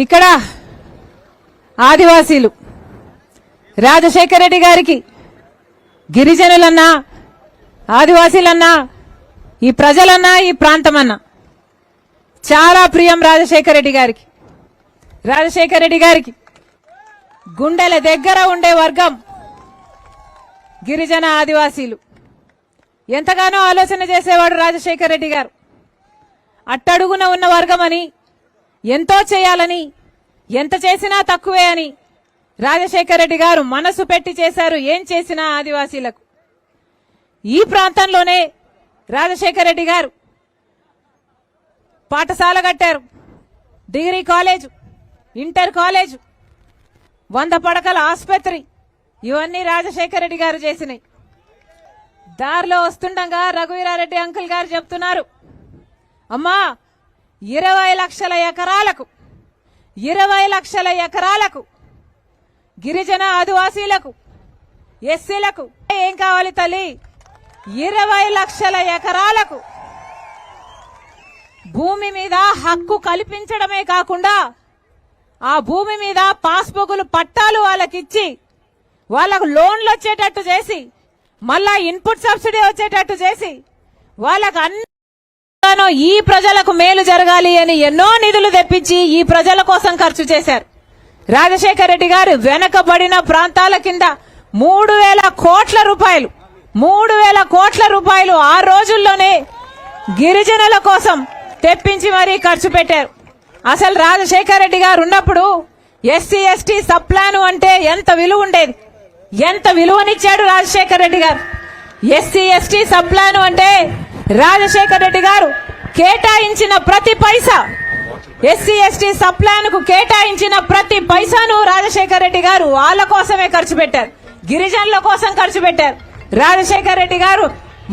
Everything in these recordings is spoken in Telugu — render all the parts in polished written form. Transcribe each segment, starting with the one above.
ఇక్కడ ఆదివాసీలు రాజశేఖర రెడ్డి గారికి గిరిజనులన్నా ఆదివాసీలన్నా ఈ ప్రజలన్నా ఈ ప్రాంతమన్నా చాలా ప్రియం. రాజశేఖర రెడ్డి గారికి గుండెల దగ్గర ఉండే వర్గం గిరిజన ఆదివాసీలు. ఎంతగానో ఆలోచన చేసేవాడు రాజశేఖర రెడ్డి గారు. అట్టడుగున ఉన్న వర్గమని, ఎంతో చేయాలని, ఎంత చేసినా తక్కువే అని రాజశేఖర రెడ్డి గారు మనసు పెట్టి చేశారు. ఏం చేసినా ఆదివాసీలకు. ఈ ప్రాంతంలోనే రాజశేఖర రెడ్డి గారు పాఠశాల కట్టారు, డిగ్రీ కాలేజ్, ఇంటర్ కాలేజ్, 100 పడకల ఆసుపత్రి, ఇవన్నీ రాజశేఖర రెడ్డి గారు చేసినాయి. దారిలో వస్తుండగా రఘువీరారెడ్డి అంకుల్ గారు చెప్తున్నారు, అమ్మా 20 లక్షల ఎకరాలకు గిరిజన ఆదివాసీలకు, ఎస్సీలకు ఏం కావాలి తల్లి? 20 లక్షల ఎకరాలకు భూమి మీద హక్కు కల్పించడమే కాకుండా ఆ భూమి మీద పాస్బుక్లు పట్టాలు వాళ్ళకిచ్చి వాళ్ళకు లోన్లు వచ్చేటట్టు చేసి మళ్ళా ఇన్పుట్ సబ్సిడీ వచ్చేటట్టు చేసి వాళ్ళకు అన్ని ఈ ప్రజలకు మేలు జరగాలి అని ఎన్నో నిధులు తెప్పించి ఈ ప్రజల కోసం ఖర్చు చేశారు. రాజశేఖర రెడ్డి గారు వెనకబడిన ప్రాంతాల కింద 3,000 కోట్ల రూపాయలు ఆ రోజుల్లోనే గిరిజనుల కోసం తెప్పించి మరీ ఖర్చు పెట్టారు. అసలు రాజశేఖర రెడ్డి గారు ఉన్నప్పుడు ఎస్సీ ఎస్టీ సబ్ ప్లాన్ అంటే ఎంత విలువ ఉండేది, ఎంత విలువనిచ్చాడు రాజశేఖర రెడ్డి గారు. ఎస్సీ ఎస్టీ సబ్ ప్లాన్ అంటే రాజశేఖర రెడ్డి గారు కేటాయించిన ప్రతి పైసా, ఎస్సీ ఎస్టీ సబ్ ప్లాన్ కు కేటాయించిన ప్రతి పైసాను రాజశేఖర రెడ్డి గారు వాళ్ళ కోసమే ఖర్చు పెట్టారు, గిరిజనుల కోసం ఖర్చు పెట్టారు. రాజశేఖర రెడ్డి గారు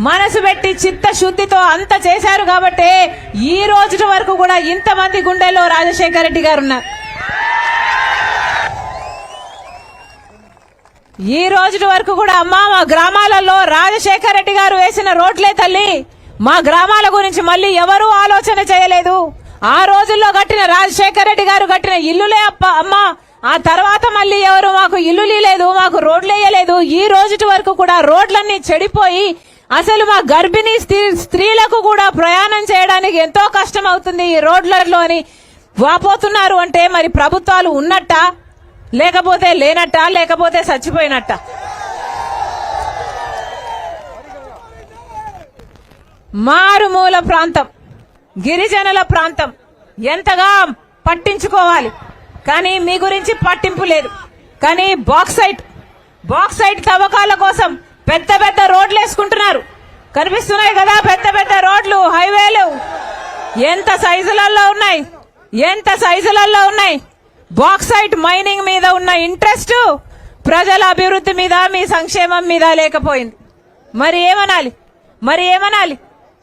మనసు పెట్టి చిత్తశుద్ధితో అంత చేశారు కాబట్టి ఈ రోజు వరకు కూడా ఇంతమంది గుండెల్లో రాజశేఖర రెడ్డి గారు ఉన్నారు. ఈ రోజు వరకు కూడా అమ్మా మా గ్రామాలలో రాజశేఖర రెడ్డి గారు వేసిన రోడ్లే తల్లి. మా గ్రామాల గురించి మళ్ళీ ఎవరూ ఆలోచన చేయలేదు. ఆ రోజుల్లో కట్టిన రాజశేఖర రెడ్డి గారు కట్టిన ఇల్లులే అమ్మా. ఆ తర్వాత మళ్ళీ ఎవరు మాకు ఇల్లు లేదు, మాకు రోడ్లు వేయలేదు. ఈ రోజు వరకు కూడా రోడ్లన్నీ చెడిపోయి అసలు మా గర్భిణీ స్త్రీలకు కూడా ప్రయాణం చేయడానికి ఎంతో కష్టం అవుతుంది ఈ రోడ్లలో అని వాపోతున్నారు. అంటే మరి ప్రభుత్వాలు ఉన్నట్ట, లేకపోతే లేనట్ట, లేకపోతే చచ్చిపోయినట్ట? మారుమూల ప్రాంతం, గిరిజనుల ప్రాంతం ఎంతగా పట్టించుకోవాలి, కానీ మీ గురించి పట్టింపు లేదు. కానీ బాక్సైట్ తవ్వకాల కోసం పెద్ద పెద్ద రోడ్లు వేసుకుంటున్నారు. కనిపిస్తున్నాయి కదా పెద్ద పెద్ద రోడ్లు, హైవేలు ఎంత సైజులలో ఉన్నాయి. బాక్సైట్ మైనింగ్ మీద ఉన్న ఇంట్రెస్ట్ ప్రజల అభివృద్ధి మీద, మీ సంక్షేమం మీద లేకపోయింది. మరి ఏమనాలి?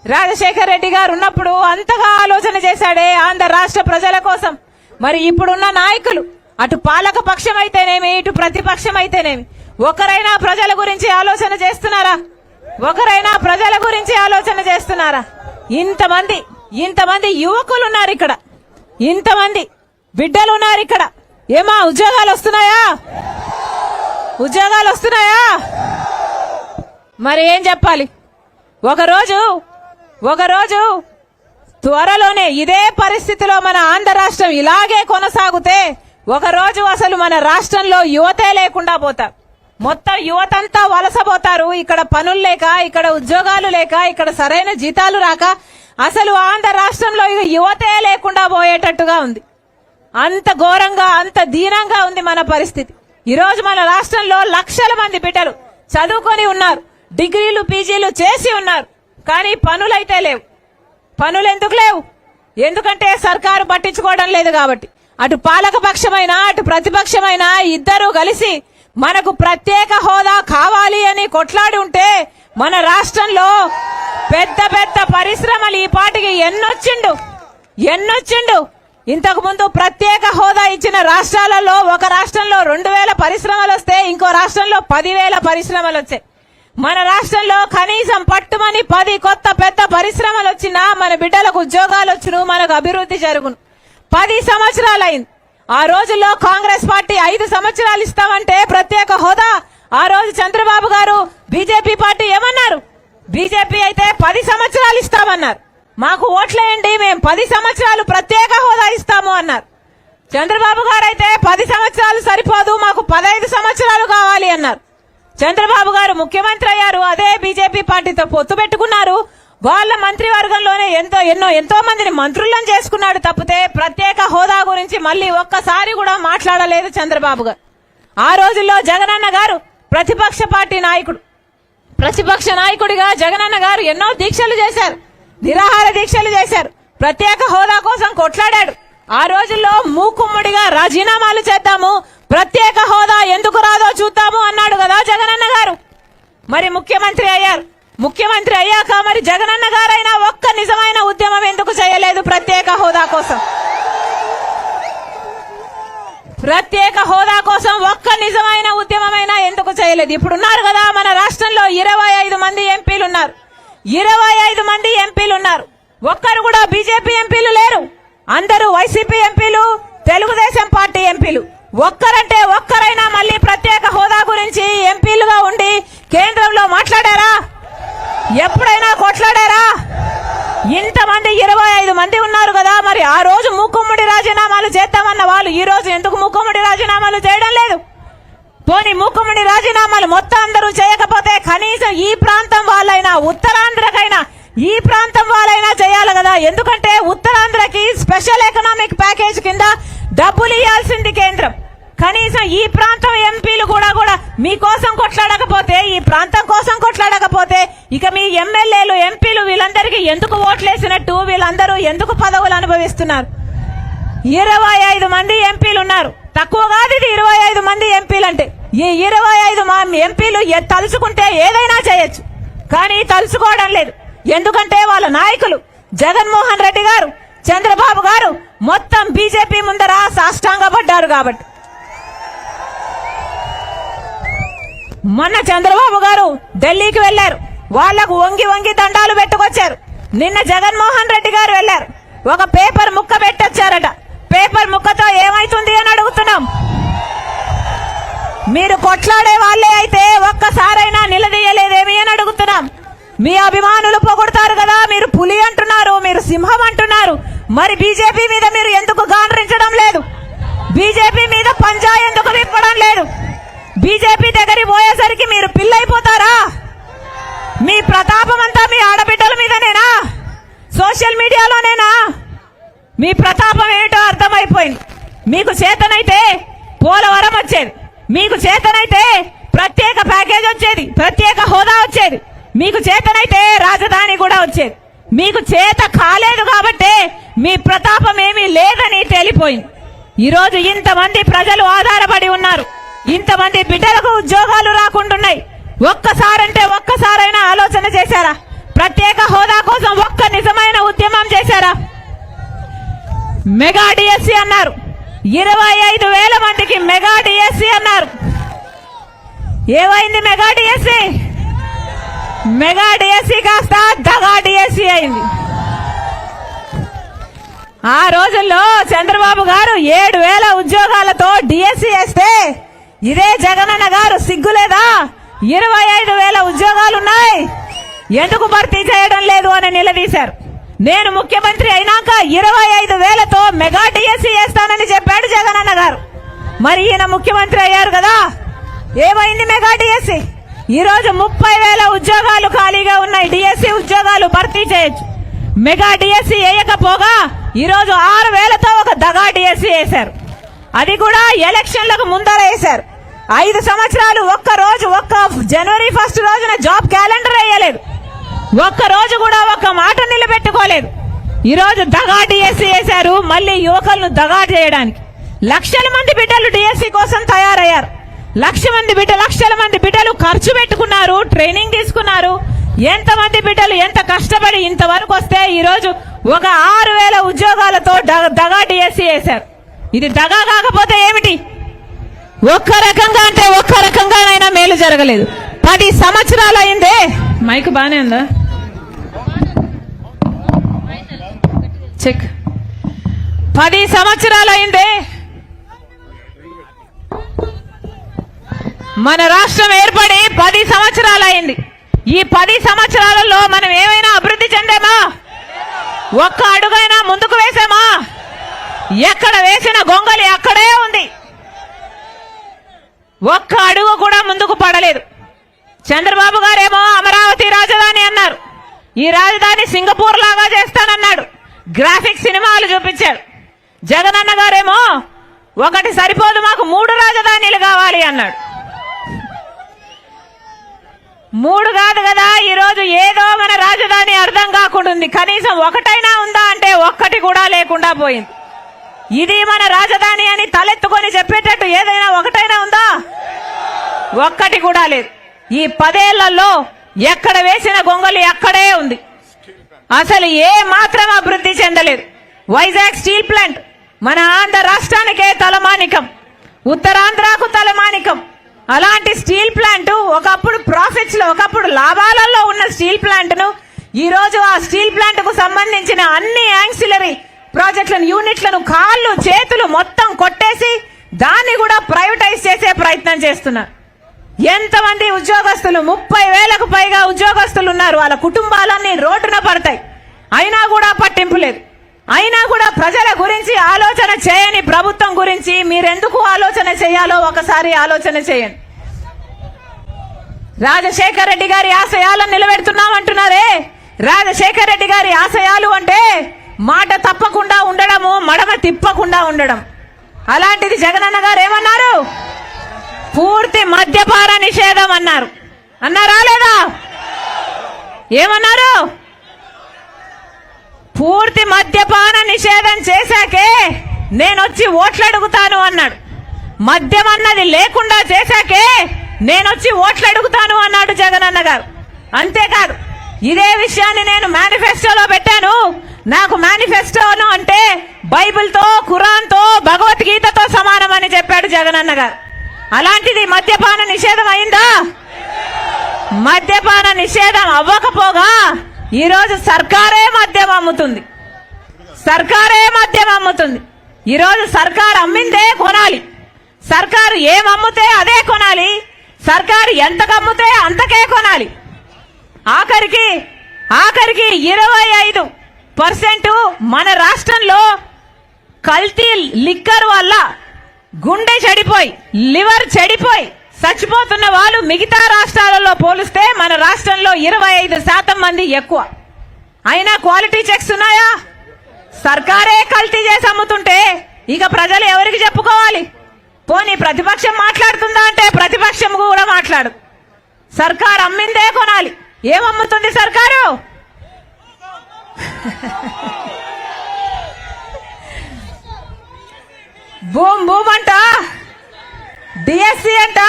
రాజశేఖర రెడ్డి గారు ఉన్నప్పుడు అంతగా ఆలోచన చేశాడే ఆంధ్ర రాష్ట్ర ప్రజల కోసం. మరి ఇప్పుడున్న నాయకులు అటు పాలక పక్షం అయితేనేమి, ఇటు ప్రతిపక్షం అయితేనేమి, ఒకరైనా ప్రజల గురించి ఆలోచన చేస్తున్నారా? ఇంతమంది యువకులు ఉన్నారు ఇక్కడ, ఇంతమంది బిడ్డలు ఉన్నారు ఇక్కడ. ఏమా ఉద్యోగాలు వస్తున్నాయా? మరి ఏం చెప్పాలి? ఒకరోజు త్వరలోనే ఇదే పరిస్థితిలో మన ఆంధ్ర రాష్ట్రం ఇలాగే కొనసాగితే ఒకరోజు అసలు మన రాష్ట్రంలో యువతే లేకుండా పోతారు. మొత్తం యువతంతా వలసపోతారు. ఇక్కడ పనులు లేక, ఇక్కడ ఉద్యోగాలు లేక, ఇక్కడ సరైన జీతాలు రాక అసలు ఆంధ్ర రాష్ట్రంలో యువతే లేకుండా పోయేటట్టుగా ఉంది. అంత ఘోరంగా, అంత దీనంగా ఉంది మన పరిస్థితి. ఈరోజు మన రాష్ట్రంలో లక్షల మంది బిడ్డలు చదువుకొని ఉన్నారు, డిగ్రీలు పీజీలు చేసి ఉన్నారు, కానీ పనులైతే లేవు. పనులు ఎందుకు లేవు? ఎందుకంటే సర్కారు పట్టించుకోవడం లేదు కాబట్టి. అటు పాలక పక్షమైనా అటు ప్రతిపక్షమైనా ఇద్దరూ కలిసి మనకు ప్రత్యేక హోదా కావాలి అని కొట్లాడి ఉంటే మన రాష్ట్రంలో పెద్ద పెద్ద పరిశ్రమలు ఈ పాటికి ఎన్నొచ్చిండు. ఇంతకు ముందు ప్రత్యేక హోదా ఇచ్చిన రాష్ట్రాలలో ఒక రాష్ట్రంలో 2,000 పరిశ్రమలు వస్తే ఇంకో రాష్ట్రంలో 10,000 పరిశ్రమలు వచ్చాయి. మన రాష్ట్రంలో కనీసం పట్టుమని 10 కొత్త పెద్ద పరిశ్రమలు వచ్చినా మన బిడ్డలకు ఉద్యోగాలు వచ్చును, మనకు అభివృద్ధి జరుగును. 10 సంవత్సరాలైంది. ఆ రోజుల్లో కాంగ్రెస్ పార్టీ 5 సంవత్సరాలు ఇస్తామంటే ప్రత్యేక హోదా ఆ రోజు చంద్రబాబు గారు బీజేపీ పార్టీ ఏమన్నారు? బీజేపీ అయితే 10 సంవత్సరాలు ఇస్తామన్నారు. మాకు ఓట్లేయండి, మేము 10 సంవత్సరాలు ప్రత్యేక హోదా ఇస్తాము అన్నారు. చంద్రబాబు గారు అయితే 10 సంవత్సరాలు సరిపోదు, మాకు 15 సంవత్సరాలు కావాలి అన్నారు. చంద్రబాబు గారు ముఖ్యమంత్రి అయ్యారు, అదే బీజేపీ పార్టీతో పొత్తు పెట్టుకున్నారు. వాళ్ళ మంత్రివర్గంలోనే ఎంతో మందిని మంత్రులను చేసుకున్నాడు తప్పితే ప్రత్యేక హోదా గురించి మళ్ళీ ఒక్కసారి కూడా మాట్లాడలేదు చంద్రబాబు గారు. ఆ రోజుల్లో జగనన్న గారు ప్రతిపక్ష పార్టీ నాయకుడు, ప్రతిపక్ష నాయకుడిగా జగనన్న గారు ఎన్నో దీక్షలు చేశారు, నిరాహార దీక్షలు చేశారు, ప్రత్యేక హోదా కోసం కొట్లాడాడు. ఆ రోజుల్లో మూకుమ్మడిగా రాజీనామాలు చేద్దాము, ప్రత్యేక హోదా ఎందుకు రాదో చూద్దాము అన్నాడు కదా జగనన్న గారు. మరి ముఖ్యమంత్రి అయ్యారు. ముఖ్యమంత్రి అయ్యాక మరి జగనన్న గారైనా ఒక్క నిజమైన ఉద్యమం ఎందుకు చేయలేదు ప్రత్యేక హోదా కోసం? ప్రత్యేక హోదా కోసం ఒక్క నిజమైన ఉద్యమమైనా ఎందుకు చేయలేదు? ఇప్పుడున్నారు కదా మన రాష్ట్రంలో 25 మంది ఎంపీలు ఉన్నారు. 25 మంది ఎంపీలు ఉన్నారు. ఒక్కరు కూడా బీజేపీ ఎంపీలు లేరు. అందరూ వైసీపీ ఎంపీలు, తెలుగుదేశం పార్టీ ఎంపీలు. ఒక్కరంటే ఒక్కరైనా మళ్ళీ ప్రత్యేక హోదా గురించి ఎంపీలుగా ఉండి కేంద్రంలో మాట్లాడారా? ఎప్పుడైనా కొట్లాడారా? ఇంతమంది 25 మంది ఉన్నారు కదా, మరి ఆ రోజు మూకుమ్మడి రాజీనామాలు చేద్దామన్న వాళ్ళు ఈ రోజు ఎందుకు మూకుమ్మడి రాజీనామాలు చేయడం లేదు? పోనీ మూకుమ్మడి రాజీనామాలు మొత్తం అందరూ చేయకపోతే కనీసం ఈ ప్రాంతం వాళ్ళైనా, ఉత్తరాంధ్రకైనా ఈ ప్రాంతం వాళ్ళైనా చేయాలి కదా. ఎందుకంటే ఉత్తరాంధ్రకి స్పెషల్ ఎకనామిక్ ప్యాకేజ్ కింద డబ్బులు ఇవ్వాల్సింది కేంద్రం. కనీసం ఈ ప్రాంతం ఎంపీలు కూడా మీకోసం కొట్లాడకపోతే, ఈ ప్రాంతం కోసం కొట్లాడకపోతే ఇక మీ ఎమ్మెల్యేలు, ఎంపీలు వీళ్ళందరికీ ఎందుకు ఓట్లేసినట్టు? వీళ్ళందరూ ఎందుకు పదవులు అనుభవిస్తున్నారు? 25 మంది ఎంపీలు ఉన్నారు. తక్కువ కాదు ఇది 25 మంది ఎంపీలు అంటే. ఈ 25 ఎంపీలు తలుచుకుంటే ఏదైనా చేయొచ్చు, కానీ తలుచుకోవడం లేదు. ఎందుకంటే వాళ్ళ నాయకులు జగన్మోహన్ రెడ్డి గారు, చంద్రబాబు గారు మొత్తం బీజేపీ ముందర సాష్టాంగపడ్డారు కాబట్టి. మొన్న చంద్రబాబు గారు ఢిల్లీకి వెళ్లారు, వాళ్లకు వంగి దండాలు పెట్టుకొచ్చారు. నిన్న జగన్మోహన్ రెడ్డి గారు వెళ్లారు, ఒక పేపర్ ముక్క పెట్టొచ్చారట. పేపర్ ముక్కతో ఏమైతుంది అని అడుగుతున్నాం. మీరు కొట్లాడే వాళ్లే అయితే ఒక్కసారైనా నిలదీయలేదేమి అని అడుగుతున్నాం. మీ అభిమానులు పొగుడతారు కదా, మీరు పులి అంటున్నారు, మీరు సింహం అంటున్నారు. మరి బీజేపీ మీద మీరు ఎందుకు గాండ్రించడం లేదు? బీజేపీ మీద పంజా ఎందుకు విప్పడం లేదు? బీజేపీ దగ్గరికి పోయేసరికి మీరు పిల్లైపోతారా? మీ ప్రతాపం అంతా మీ ఆడబిడ్డల మీదనేనా? సోషల్ మీడియాలోనేనా? మీ ప్రతాపం ఏంటో అర్థమైపోయింది. మీకు చేతనైతే పోలవరం వచ్చేది, మీకు చేతనైతే ప్రత్యేక ప్యాకేజ్ వచ్చేది, ప్రత్యేక హోదా వచ్చేది, మీకు చేతనైతే రాజధాని కూడా వచ్చేది. మీకు చేత కాలేదు కాబట్టే మీ ప్రతాపం ఏమీ లేదని తేలిపోయింది. ఈరోజు ఇంతమంది ప్రజలు ఆధారపడి ఉన్నారు, ఇంతమంది బిడ్డలకు ఉద్యోగాలు రాకుంటున్నాయి. ఒక్కసారైనా ఆలోచన చేశారా? ప్రత్యేక హోదా కోసం ఒక్క నిజమైన ఉద్యమం చేశారా? మెగా డిఎస్సీ అన్నారు, 25,000 మందికి మెగా డిఎస్సీ అన్నారు. ఏమైంది మెగా డిఎస్సీ? మెగా డిఎస్సీ కాస్త దగా డిఎస్సీ అయింది. ఆ రోజుల్లో చంద్రబాబు గారు 7,000 ఉద్యోగాలతో డిఎస్సీ వేస్తే ఇదే జగనన్న గారు సిగ్గులేదా? 25,000 ఉద్యోగాలున్నాయి, ఎందుకు భర్తీ చేయడం లేదు అని నిలదీశారు. నేను ముఖ్యమంత్రి అయినాక 25,000తో మెగా డిఎస్సీ వేస్తానని చెప్పాడు జగనన్న గారు. మరి ఈయన ముఖ్యమంత్రి అయ్యారు కదా, ఏమైంది మెగా డిఎస్సీ? ఈ రోజు 30,000 ఉద్యోగాలు ఖాళీగా ఉన్నాయి. డిఎస్సీ ఉద్యోగాలు భర్తీ చేయొచ్చు. మెగా డిఎస్సీ వేయకపోగా ఈ రోజు 6,000తో ఒక దగా డిఎస్సీ వేశారు. అది కూడా ఎలక్షన్లకు ముందర వేశారు. 5 సంవత్సరాలు ఒక్క జనవరి 1 రోజున జాబ్ క్యాలెండర్ వేయలేదు. ఒక్క రోజు కూడా ఒక్క మాట నిలబెట్టుకోలేదు. ఈ రోజు దగా డిఎస్సీ వేశారు, మళ్ళీ యువకులను దగా చేయడానికి. లక్షల మంది బిడ్డలు డిఎస్సీ కోసం తయారయ్యారు. లక్షల మంది బిడ్డలు ఖర్చు పెట్టుకున్నారు, ట్రైనింగ్ తీసుకున్నారు. ఎంతమంది బిడ్డలు ఎంత కష్టపడి ఇంతవరకు వస్తే ఈ రోజు ఒక 6,000 ఉద్యోగాలతో దగా డిఎస్సీ వేశారు. ఇది దగా కాకపోతే ఏమిటి? ఒక్క రకంగా అంటే ఒక్క రకంగానైనా మేలు జరగలేదు. 10 సంవత్సరాలు అయిందే. మైక్ బానే ఉందా? చెక్. 10 సంవత్సరాలు అయిందే. మన రాష్ట్రం ఏర్పడి 10 సంవత్సరాలైంది. ఈ 10 సంవత్సరాలలో మనం ఏమైనా అభివృద్ధి చెందామా? ఒక్క అడుగైనా ముందుకు వేసామా? ఎక్కడ వేసిన గొంగలి అక్కడే ఉంది. ఒక్క అడుగు కూడా ముందుకు పడలేదు. చంద్రబాబు గారేమో అమరావతి రాజధాని అన్నారు. ఈ రాజధాని సింగపూర్ లాగా చేస్తానన్నాడు. గ్రాఫిక్ సినిమాలు చూపించాడు. జగనన్న గారేమో ఒకటి సరిపోదు, మాకు 3 రాజధానులు కావాలి అన్నాడు. 3 కాదు కదా, ఈరోజు ఏదో మన రాజధాని అర్థం కాకుండా ఉంది. కనీసం ఒకటైనా ఉందా అంటే ఒక్కటి కూడా లేకుండా పోయింది. ఇది మన రాజధాని అని తలెత్తుకొని చెప్పేటట్టు ఏదైనా ఒకటైనా ఉందా? ఒక్కటి కూడా లేదు. ఈ 10 ఏళ్లలో ఎక్కడ వేసిన గొంగలి అక్కడే ఉంది. అసలు ఏ మాత్రం అభివృద్ధి చెందలేదు. వైజాగ్ స్టీల్ ప్లాంట్ మన ఆంధ్ర రాష్ట్రానికే తలమానికం, ఉత్తరాంధ్రకు తలమానికం. అలాంటి స్టీల్ ప్లాంట్ ఒకప్పుడు ప్రాఫిట్స్ లో, ఒకప్పుడు లాభాలలో ఉన్న స్టీల్ ప్లాంట్ ను ఈ రోజు ఆ స్టీల్ ప్లాంట్ కు సంబంధించిన అన్ని యాన్సిలరీ ప్రాజెక్టులను, యూనిట్లను కాళ్ళు చేతులు మొత్తం కొట్టేసి దాన్ని కూడా ప్రైవేటైజ్ చేసే ప్రయత్నం చేస్తున్నారు. ఎంతమంది ఉద్యోగస్తులు, 30,000కు పైగా ఉద్యోగస్తులు ఉన్నారు. వాళ్ళ కుటుంబాలన్నీ రోడ్డున పడతాయి. అయినా కూడా పట్టింపు లేదు. అయినా కూడా ప్రజల గురించి ఆలోచన చేయని ప్రభుత్వం గురించి మీరెందుకు ఆలోచన చేయాలో ఒకసారి ఆలోచన చేయండి. రాజశేఖర రెడ్డి గారి ఆశయాలను నిలబెడుతున్నామంటున్నారే. రాజశేఖర రెడ్డి గారి ఆశయాలు అంటే మాట తప్పకుండా ఉండడము, మడమ తిప్పకుండా ఉండడం. అలాంటిది జగనన్న గారు ఏమన్నారు? పూర్తి మద్యపాన నిషేధం అన్నారు. అన్నారా లేదా? ఏమన్నారు? పూర్తి మద్యపాన నిషేధం చేశాకే నేనొచ్చి ఓట్లు అడుగుతాను అన్నాడు. మద్యం అన్నది లేకుండా చేశాకే నేనొచ్చి ఓట్లు అడుగుతాను అన్నాడు జగనన్న గారు. అంతేకాదు, ఇదే విషయాన్ని నేను మేనిఫెస్టోలో పెట్టాను. నాకు మేనిఫెస్టోను అంటే బైబిల్తో, ఖురాన్తో, భగవద్గీతతో సమానమని చెప్పాడు జగనన్న గారు. అలాంటిది మద్యపాన నిషేధం అయిందా? మద్యపాన నిషేధం అవ్వకపోగా ఈరోజు సర్కారే మద్యం అమ్ముతుంది. సర్కారే మద్యం అమ్ముతుంది. ఈరోజు సర్కారు అమ్మిందే కొనాలి. సర్కారు ఏమమ్ముతే అదే కొనాలి. సర్కారు ఎంతకు అమ్ముతే అంతకే కొనాలి. ఆఖరికి 25% మన రాష్ట్రంలో కల్తీ లిక్కర్ వల్ల గుండె చెడిపోయి, లివర్ చెడిపోయి చచ్చిపోతున్న వాళ్ళు మిగతా రాష్ట్రాలలో పోలిస్తే మన రాష్ట్రంలో 25% మంది ఎక్కువ. అయినా క్వాలిటీ చెక్స్ ఉన్నాయా? సర్కారే కల్తీ చేసి అమ్ముతుంటే ఇక ప్రజలు ఎవరికి చెప్పుకోవాలి? పోనీ ప్రతిపక్షం మాట్లాడుతుందా అంటే ప్రతిపక్షం కూడా మాట్లాడు. సర్కారు అమ్మిందే కొనాలి. ఏమమ్ముతుంది సర్కారు? భూమ్ అంట, డిఎస్సి అంట,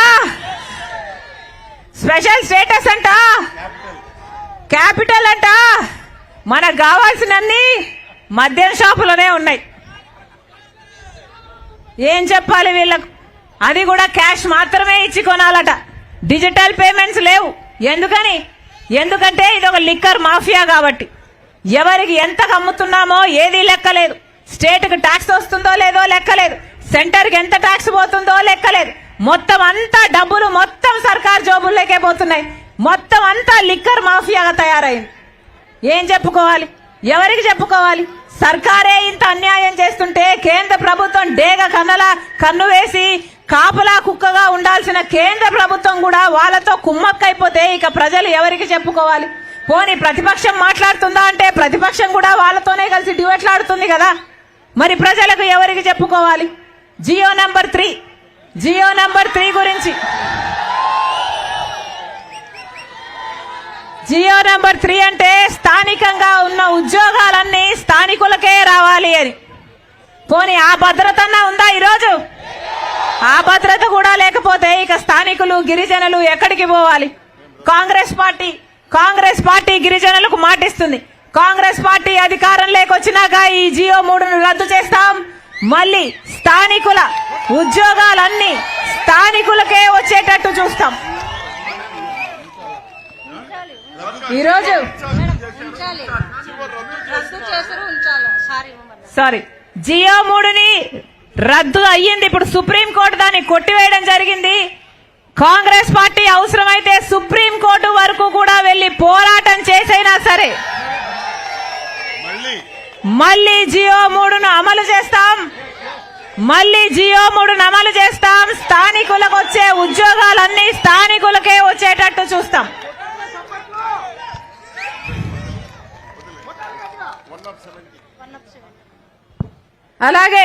స్పెషల్ స్టేటస్ అంట, క్యాపిటల్ అంట. మనకు కావాల్సినన్ని మద్యం షాపులోనే ఉన్నాయి. ఏం చెప్పాలి వీళ్ళకు? అది కూడా క్యాష్ మాత్రమే ఇచ్చి కొనాలట. డిజిటల్ పేమెంట్స్ లేవు. ఎందుకంటే ఇది ఒక లిక్కర్ మాఫియా కాబట్టి. ఎవరికి ఎంతకు అమ్ముతున్నామో ఏది లెక్కలేదు. స్టేట్ కు ట్యాక్స్ వస్తుందో లేదో లెక్కలేదు. సెంటర్ కి ఎంత ట్యాక్స్ పోతుందో లెక్కలేదు. మొత్తం అంతా డబ్బులు మొత్తం సర్కార్ జోబుల్లోకే పోతున్నాయి. మొత్తం అంతా లిక్కర్ మాఫియాగా తయారైంది. ఏం చెప్పుకోవాలి? ఎవరికి చెప్పుకోవాలి? సర్కారే ఇంత అన్యాయం చేస్తుంటే కేంద్ర ప్రభుత్వం డేగ కన్ను వేసి కాపలా కుక్కగా ఉండాల్సిన కేంద్ర ప్రభుత్వం కూడా వాళ్ళతో కుమ్మక్కైపోతే ఇక ప్రజలు ఎవరికి చెప్పుకోవాలి? పోనీ ప్రతిపక్షం మాట్లాడుతుందా అంటే ప్రతిపక్షం కూడా వాళ్ళతోనే కలిసి డ్యూయట్లాడుతుంది కదా. మరి ప్రజలకు ఎవరికి చెప్పుకోవాలి? జియో నంబర్ 3 గురించి, జియో నంబర్ 3 అంటే స్థానికంగా ఉన్న ఉద్యోగాలన్నీ స్థానికులకే రావాలి అని. పోనీ ఆ భద్రత ఉందా ఈరోజు? ఆ భద్రత కూడా లేకపోతే ఇక స్థానికులు, గిరిజనులు ఎక్కడికి పోవాలి? కాంగ్రెస్ పార్టీ గిరిజనులకు మాటిస్తుంది. కాంగ్రెస్ పార్టీ అధికారంలోకి వచ్చినాక ఈ జియో 3ను రద్దు చేస్తాం. మళ్ళీ స్థానికుల ఉద్యోగాలన్నీ స్థానికులకే వచ్చేటట్టు చూస్తాం. ఈరోజు జియో 3ని రద్దు అయ్యింది. ఇప్పుడు సుప్రీంకోర్టు దాన్ని కొట్టివేయడం జరిగింది. కాంగ్రెస్ పార్టీ అవసరమైతే సుప్రీం కోర్టు వరకు కూడా వెళ్లి పోరాటం చేసైనా సరే మళ్ళీ జియో 3ను అమలు చేస్తాం. స్థానికులకు వచ్చే ఉద్యోగాలన్నీ స్థానికులకే వచ్చేటట్టు చూస్తాం. అలాగే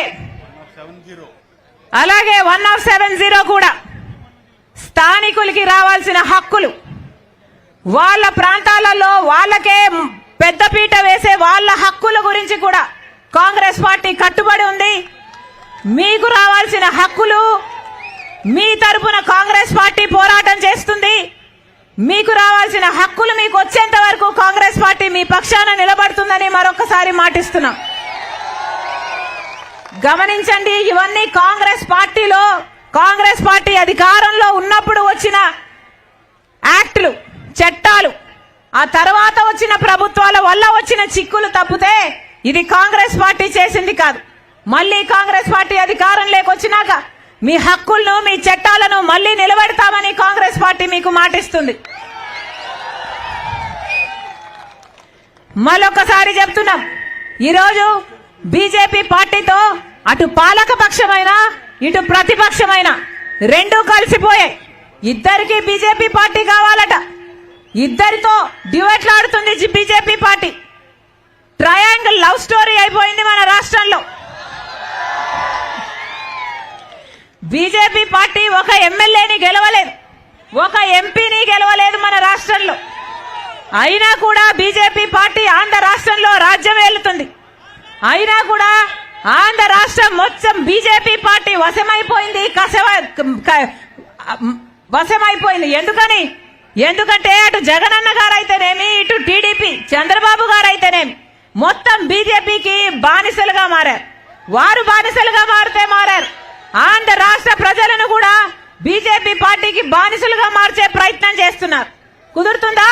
170 కూడా స్థానికులకి రావాల్సిన హక్కులు వాళ్ళ ప్రాంతాలలో వాళ్ళకే పెద్దపీట వేసే వాళ్ళ హక్కుల గురించి కూడా కాంగ్రెస్ పార్టీ కట్టుబడి ఉంది. మీకు రావాల్సిన హక్కులు మీ తరపున కాంగ్రెస్ పార్టీ పోరాటం చేస్తుంది. మీకు రావాల్సిన హక్కులు మీకు వచ్చేంత వరకు కాంగ్రెస్ పార్టీ మీ పక్షాన నిలబడుతుందని మరొకసారి మాటిస్తున్నాం. గమనించండి, ఇవన్నీ కాంగ్రెస్ పార్టీ అధికారంలో ఉన్నప్పుడు వచ్చిన యాక్టులు, చట్టాలు. ఆ తర్వాత వచ్చిన ప్రభుత్వాల వల్ల వచ్చిన చిక్కులు తప్పితే ఇది కాంగ్రెస్ పార్టీ చేసింది కాదు. మళ్ళీ కాంగ్రెస్ పార్టీ అధికారం లేకొచ్చినాక మీ హక్కులను, మీ చట్టాలను మళ్ళీ నిలబెడతామని కాంగ్రెస్ పార్టీ మీకు మాటిస్తుంది. మరొకసారి చెప్తున్నాం, ఈరోజు బీజేపీ పార్టీతో అటు పాలక పక్షమైన ఇటు ప్రతిపక్షమైన రెండూ కలిసిపోయాయి. ఇద్దరికి బీజేపీ పార్టీ కావాలట. ఇద్దరితో డ్యూయెట్లాడుతుంది BJP party. Triangle love story అయిపోయింది మన రాష్ట్రంలో. బీజేపీ పార్టీ ఒక ఎమ్మెల్యేని గెలవలేదు, ఒక ఎంపీని గెలవలేదు మన రాష్ట్రంలో. అయినా కూడా బీజేపీ పార్టీ ఆంధ్ర రాష్ట్రంలో రాజ్యం ఏలుతుంది. అయినా కూడా ఆంధ్ర రాష్ట్రం మొత్తం బీజేపీ పార్టీ వశమైపోయింది. ఎందుకంటే అటు జగనన్న గారు అయితేనేమి, ఇటు టీడీపీ చంద్రబాబు గారు అయితేనేమి మొత్తం బీజేపీకి బానిసలుగా మారారు. వారు బానిసలుగా మారారు. ఆంధ్ర రాష్ట్ర ప్రజలను కూడా బీజేపీ పార్టీకి బానిసలుగా మార్చే ప్రయత్నం చేస్తున్నారు. కుదురుతుందా?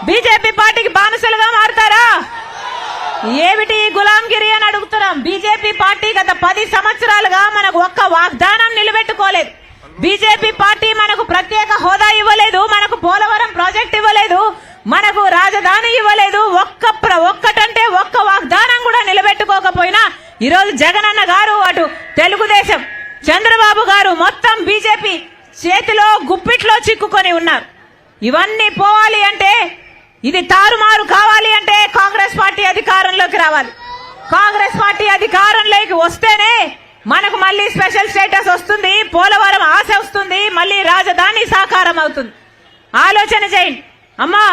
బీజేపీ పార్టీకి బానిసలుగా మారుతారా? ఏమిటి గులాంగిరి అని అడుగుతున్నాం. బీజేపీ పార్టీ గత 10 సంవత్సరాలుగా మనకు ఒక్క వాగ్దానం నిలబెట్టుకోలేదు. బీజేపీ పార్టీ మనకు ప్రత్యేక హోదా ఇవ్వలేదు, మనకు పోలవరం ప్రాజెక్ట్ ఇవ్వలేదు, మనకు రాజధాని ఇవ్వలేదు. ఒక్కటంటే ఒక్క వాగ్దానం కూడా నిలబెట్టుకోకపోయినా ఈరోజు జగనన్న గారు, అటు తెలుగుదేశం చంద్రబాబు గారు మొత్తం బీజేపీ చేతిలో గుప్పిట్లో చిక్కుకొని ఉన్నారు. ఇవన్నీ పోవాలి అంటే, ఇది తారుమారు కావాలి అంటే కాంగ్రెస్ పార్టీ అధికారంలోకి రావాలి. కాంగ్రెస్ పార్టీ అధికారంలోకి వస్తేనే మనకు మళ్ళీ స్పెషల్ స్టేటస్ వస్తుంది, పోలవరం ఆశ వస్తుంది, మళ్ళీ రాజధాని సాకారం అవుతుంది. ఆలోచన చేయండి అమ్మా.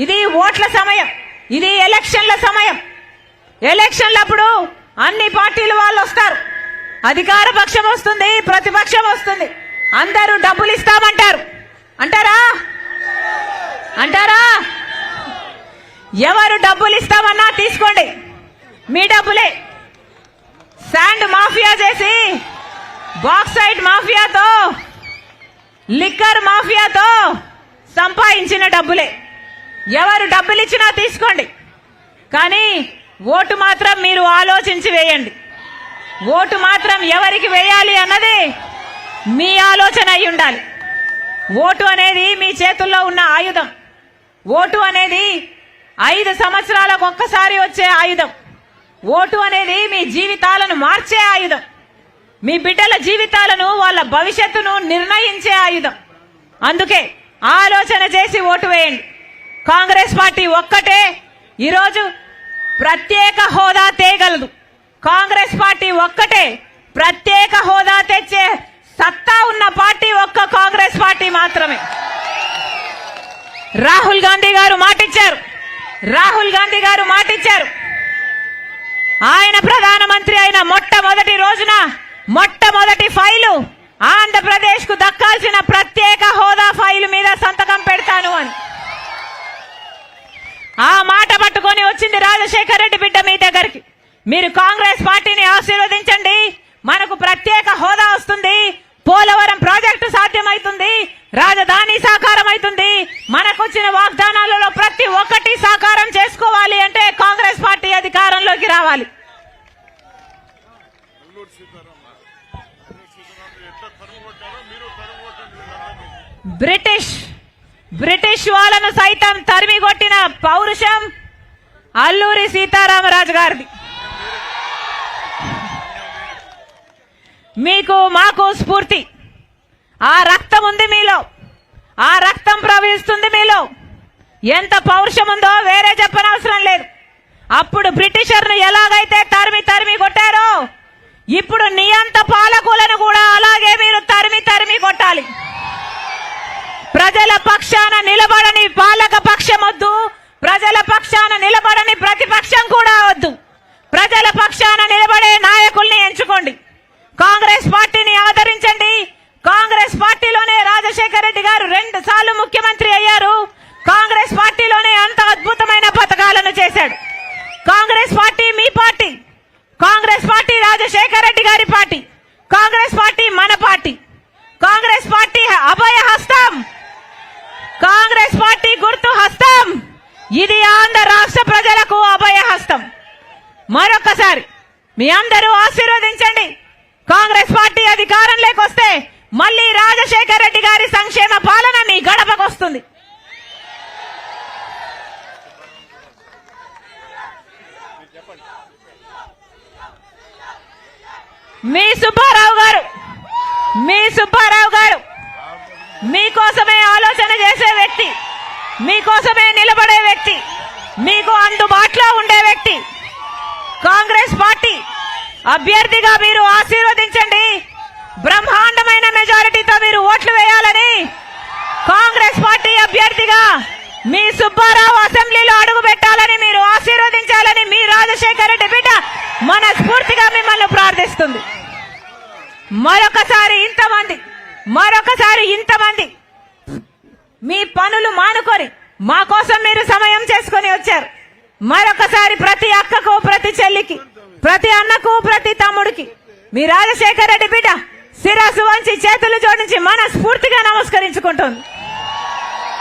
ఇది ఓట్ల సమయం, ఇది ఎలక్షన్ల సమయం. ఎలక్షన్లప్పుడు అన్ని పార్టీలు వాళ్ళు వస్తారు. అధికార పక్షం వస్తుంది, ప్రతిపక్షం వస్తుంది. అందరూ డబ్బులు ఇస్తామంటారు. అంటారా? ఎవరు డబ్బులు ఇస్తామన్నా తీసుకోండి, మీ డబ్బులే. శాండ్ మాఫియా చేసి, బాక్సైట్ మాఫియాతో, లిక్కర్ మాఫియాతో సంపాదించిన డబ్బులే. ఎవరు డబ్బులు ఇచ్చినా తీసుకోండి, కానీ ఓటు మాత్రం మీరు ఆలోచించి వేయండి. ఓటు మాత్రం ఎవరికి వేయాలి అన్నది మీ ఆలోచన అయి ఉండాలి. ఓటు అనేది మీ చేతుల్లో ఉన్న ఆయుధం. ఓటు అనేది 5 సంవత్సరాలకు ఒక్కసారి వచ్చే ఆయుధం. ఓటు అనేది మీ జీవితాలను మార్చే ఆయుధం. మీ బిడ్డల జీవితాలను, వాళ్ళ భవిష్యత్తును నిర్ణయించే ఆయుధం. అందుకే ఆలోచన చేసి ఓటు వేయండి. కాంగ్రెస్ పార్టీ ఒక్కటే ఈరోజు ప్రత్యేక హోదా తేగలదు. కాంగ్రెస్ పార్టీ ఒక్కటే ప్రత్యేక హోదా తెచ్చే సత్తా ఉన్న పార్టీ ఒక్క కాంగ్రెస్ పార్టీ మాత్రమే. రాహుల్ గాంధీ గారు మాటిచ్చారు. ఆయన ప్రధానమంత్రి అయిన మొట్టమొదటి రోజున మొట్టమొదటి ఫైలు ఆంధ్రప్రదేశ్ కు దక్కాల్సిన ప్రత్యేక హోదా ఫైలు మీద సంతకం పెడతాను అని ఆ మాట పట్టుకొని వచ్చింది రాజశేఖర రెడ్డి బిడ్డ మీ దగ్గరికి. మీరు కాంగ్రెస్ పార్టీని ఆశీర్వదించండి, మనకు ప్రత్యేక హోదా వస్తుంది, పోలవరం ప్రాజెక్టు సాధ్యమైతుంది, రాజధాని సాకారం అవుతుంది. మనకొచ్చిన వాగ్దానాలలో ప్రతి ఒక్కటి సాకారం చేసుకోవాలి అంటే కాంగ్రెస్ పార్టీ అధికారంలోకి రావాలి. బ్రిటిష్ వాళ్ళను సైతం తరిమి కొట్టిన పౌరుషం అల్లూరి సీతారామరాజు గారిది. మీకు మాకు స్ఫూర్తి. ఆ రక్తం ఉంది మీలో, ఆ రక్తం ప్రవహిస్తుంది మీలో. ఎంత పౌరుషం ఉందో వేరే చెప్పనవసరం లేదు. అప్పుడు బ్రిటిషర్ను ఎలాగైతే తరిమి కొట్టారో ఇప్పుడు నియంత పాలకులను కూడా అలాగే మీరు తరిమి కొట్టాలి. ప్రజల పక్షాన నిలబడని పాలక పక్షం వద్దు, ప్రజల పక్షాన నిలబడని ప్రతిపక్షం కూడా వద్దు. ప్రజల పక్షాన నిలబడే నాయకుల్ని ఎంచుకోండి. కాంగ్రెస్ పార్టీని ఆదరించండి. కాంగ్రెస్ పార్టీలోనే రాజశేఖర రెడ్డి గారు 2 సార్లు ముఖ్యమంత్రి అయ్యారు. కాంగ్రెస్ పార్టీలోనే అంత అద్భుతమైన పథకాలను చేశాడు. కాంగ్రెస్ పార్టీ మీ పార్టీ. కాంగ్రెస్ పార్టీ రాజశేఖర రెడ్డి గారి పార్టీ. కాంగ్రెస్ పార్టీ మన పార్టీ. కాంగ్రెస్ పార్టీ అభయ హస్తం. కాంగ్రెస్ పార్టీ గుర్తు హస్తం. ఇది ఆంధ్ర రాష్ట్ర ప్రజలకు అభయ హస్తం. మరొకసారి మీ అందరూ ఆశీర్వదించండి. కాంగ్రెస్ పార్టీ అధికారంలోకి వస్తే మళ్ళీ రాజశేఖర రెడ్డి గారి సంక్షేమ పాలన మీ గడపకు వస్తుంది. మీ సుబ్బారావు గారు మీకోసమే ఆలోచన చేసే వ్యక్తి, మీకోసమే నిలబడే వ్యక్తి, మీకు అందుబాటులో ఉండే వ్యక్తి. కాంగ్రెస్ పార్టీ అభ్యర్థిగా మీరు ఆశీర్వదించండి. బ్రహ్మాండమైన మెజారిటీతో మీరు ఓట్లు వేయాలని, కాంగ్రెస్ పార్టీ అభ్యర్థిగా మీ సుబ్బారావు అసెంబ్లీలో అడుగు పెట్టాలని మీరు ఆశీర్వదించాలని మీ రాజశేఖర రెడ్డి బిడ్డ మనస్ఫూర్తిగా మిమ్మల్ని ప్రార్థిస్తుంది. మరొకసారి ఇంతమంది మీ పనులు మానుకొని మా కోసం మీరు సమయం చేసుకొని వచ్చారు. మరొకసారి ప్రతి అక్కకు, ప్రతి చెల్లికి, ప్రతి అన్నకు, ప్రతి తమ్ముడికి మీ రాజశేఖర రెడ్డి బిడ్డ శిరస్సు వంచి చేతులు జోడించి మనస్ఫూర్తిగా నమస్కరించుకుంటుంది.